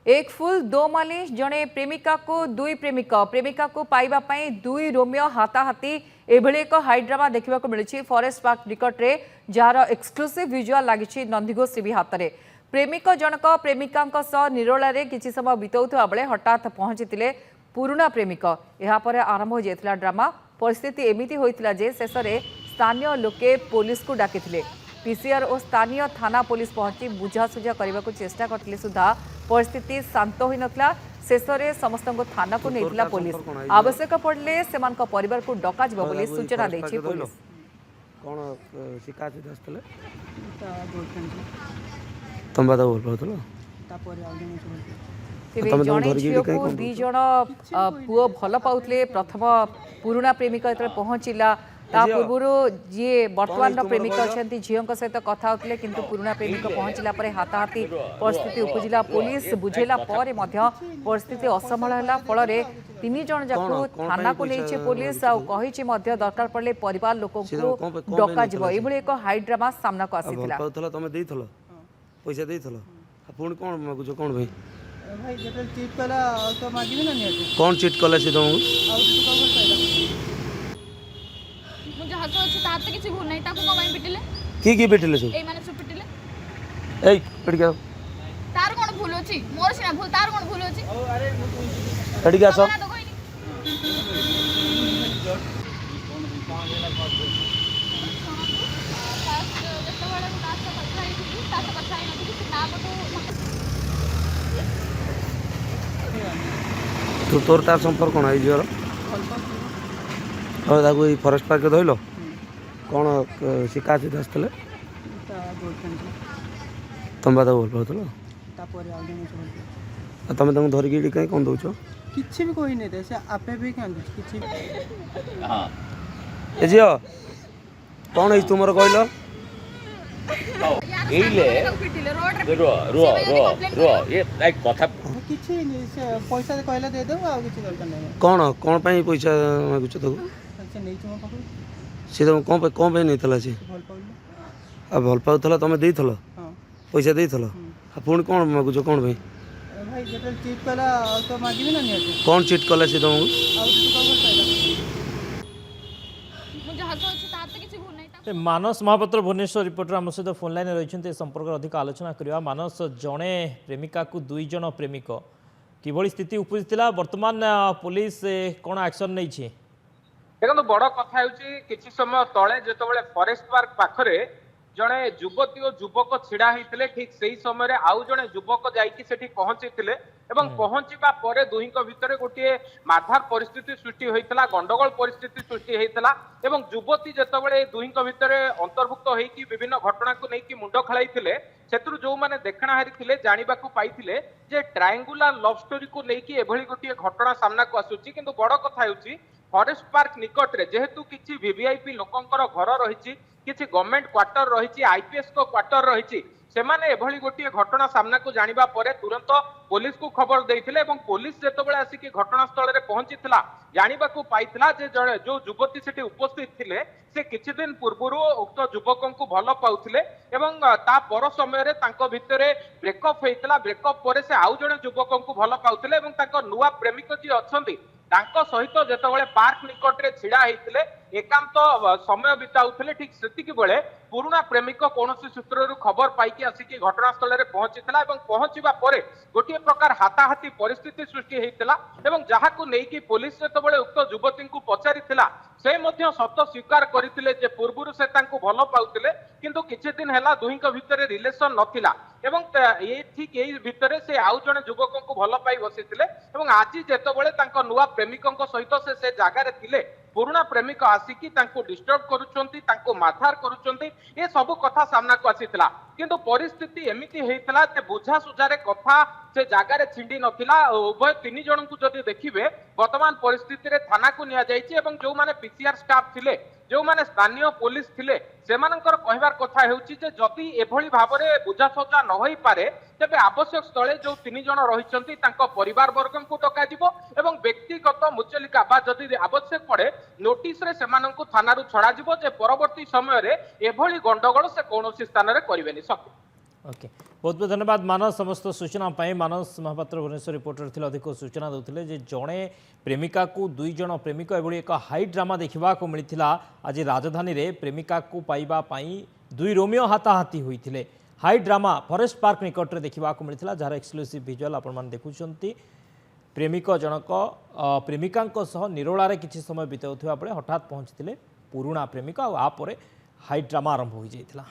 एक फुल दो मालिश जड़े प्रेमिका को दुई प्रेमिका को पाइबा पई दुई रोमियो हाथाहाती एभली एक हाइड्रामा देखा मिली फॉरेस्ट पार्क निकट में जार एक्सक्लूसिव विजुआल लगी नंदीघोष टीवी हाथ में प्रेमिक जनक प्रेमिका निरोल किसी समय बिताऊा बेले हठात पहुंची पुराणा प्रेमिक यापर आरंभ हो जाता ड्रामा परिस्थिति एमती होता जे शेष में स्थानीय लोके पुलिस को डाकी पीसीआर और स्थानीय थाना पुलिस पहुंची बुझासुझा करने को चेष्टा करते सुधा परिस्थिति शांत हो नथिला। शेष में समस्त थाना को नहीं पुलिस आवश्यक पड़े से परिवार को डका बोली सूचना देछि पुलिस। कौन शिकायत आसले तुम बात बोल पाउतलो जड़े झील को दी जन पुओ भल पाउले प्रथम पुराणा प्रेमिक जो पहुँचला पूर्व जी वर्तमान प्रेमिक अच्छा झील सहित कथा होते किंतु पुराणा प्रेमिक पहुँचला हाथाहाती परिस्थिति उपजिला पुलिस बुझेला परिस्थिति असमल है फल तीन जन जाक थाना को नहीं पुलिस कही दरकार पड़े परिवार लोक डका ये एक हाइड्रामा सामना को आसीला। पैसा देइथलो पुणी कौन मागुछ कौन भाई भाई जेटल चीट कला तो मागिबी ना नियति कौन चीट कला से तुमको मुझे हाथ अछि ता त किछि भूल नै ताको कमाई पिटिले की पिटिले सब ए माने सब पिटिले ए पिट गयो तार कोन भूल अछि मोर सिना भूल तार कोन भूल अछि अरे पिट गया सब तू तोर तार संपर्क कौन है झील और ताको फॉरेस्ट पार्क धइल कौन शिकायत आसले तुम बात बोल पाउतलो तुम तुम धरिकी कहीं कौन दौच किछि भी कोई नहीं दे से आपे भी कांदु किछि हां ए झियो कौन है तुमर कहलो एइले रो रो रो रो ये लाइक कथा किछि नहीं से पैसा कहला दे दो आ किछि दरकार नहीं कौन पाई पैसा मागुछ तो से नहीं तुम पाखु से तुम कौन पे नहीं थला से भल पाउलो आ भल पाउथला तुम देइथलो हां पैसा देइथलो आ पुणी कौन मागुछ कौन भाई भाई जेटल चीट कला तो मागिबी ना नियति कौन चीट कला से तुमको मुझे हाथ अछि ता त किछि भूल नै मानस महापात्र भुवनेश्वर रिपोर्टर आम सहित फोन लाइन रही संपर्क अधिक आलोचना करवा। मानस जड़े प्रेमिका को दुई जन प्रेमिक किभली स्थिति उपजिला वर्तमान पुलिस कौन एक्शन नहीं देखो बड़ कथा किसी समय तले जो फॉरेस्ट पार्क पाखरे जड़े युवती और युवक छिड़ा होते ठीक से ही समय आउ जड़े युवक जाकि पहुंची पहुंचवा पर दुही भितर गोटे माधार परिस्थिति सृष्टि होता गंडगोल परिस्थिति सृष्टि होता युवती जितेबाला दुही भितर अंतर्भुक्त होगी विभिन्न घटना को लेकिन मुंड खेलाई जो मैंने देखना हारी जानवा पाई जे ट्रायंगुलर लव स्टोरी को लेकिन एभली गोटे घटना सामना को आसूची किंतु बड़ कथा फॉरेस्ट पार्क निकट रे जेहेतु किसी वीवीआईपी लोकंकर घर रही किसी गवर्नमेंट क्वार्टर रही आईपीएस को क्वार्टर रही सेमाने एभली गोटे घटना सामना को जानिबा परे तुरंत पुलिस को खबर देइथिले एवं पुलिस जेतबेले आसिक घटनास्थल रे पहुंचीथिला जानिबा को पाइथिला जे जो युवती सेठी उपस्थित थिले से किछि दिन पूर्वरु उक्त युवकों को भल पाउथिले एवं ता पर समय रे तांको भितरे ब्रेकअप होइथिला ब्रेकअप परे से आउ जणे युवकों को भल पाउथिले एवं तांको नुवा प्रेमिक जी अछंती तांको सहित जेतबेले पार्क निकट रे छिड़ा हेतिले एकांत समय बिताउथिले ठीक सेतिक बेले पुराणा प्रेमिक कौनसी सूत्ररु खबर पाइकी आसिकी घटनास्थल रे पहुंचीथिला एवं पहुंचीबा परे गोटे प्रकार हाथाहाती परिस्थिति सृष्टि हेतिला एवं जहाकु नेकी पुलिस जेतबेले उक्त युवती को पचारिथिला से मध्य सत स्वीकार करथिले जे पूर्वरु से तांको भल पाउथिले किंतु किछि दिन हैला दुहीक भितरे रिलेशन नथिला एवं ये ठीक यही भितरे से आउ जणे युवकों को भल पाई बसिथिले एवं आज जेतबेले तांको नुवा प्रेमिकों सहित से जागारे थिले पुराणा प्रेमिक आसिकी तांको डिस्टर्ब करूचंती तांको माथार करूचंती ये सब कथा सामना को आसीथिला किंतु परिस्थिति एमिति हेइथिला जे बुझा सुझारे कथा से जगार छिंडी नथिला उभय तीन जन को जदि देखिबे वर्तमान परिस्थिति रे थाना को निया जायछि एवं जो माने पीसीआर स्टाफ थिले जो माने स्थानीय पुलिस थिले सेमानकर कहबार कथा हेउछि जे जदि एभली भाबरे बुझासुझा न होई पारे तेबे आवश्यक स्थले जो तीन जन रहिसंती तांको परिवार वर्गन को टका दिबो एवं व्यक्तिगत मुचलिका बा जदि आवश्यक पड़े नोटिस रे सेमानंकु थानारु छड़ा जिवो जे परवर्ती समय रे एभली गंडगोल से कोनोसी स्थान रे करिवेनी सके ओके बहुत बहुत धन्यवाद मानस समस्त सूचना मानस महापात्र भुवनेश्वर रिपोर्टर थे अधिक सूचना देते जे जड़े प्रेमिका को दुई जन प्रेमिक एभली एक हाई ड्रामा देखा मिलता आज राजधानी में प्रेमिका को पाइबापी दुई रोमियो हाथाहाथी होते हाई ड्रामा फॉरेस्ट पार्क निकट में देखा मिलता जार एक्सक्लूसिव विजुअल आपण देखुं प्रेमिक जनक प्रेमिका निरोला किसी समय बिताउवा बेले हठात पहुंची पुराणा प्रेमिका आपर हाई ड्रामा आरंभ हो जाता।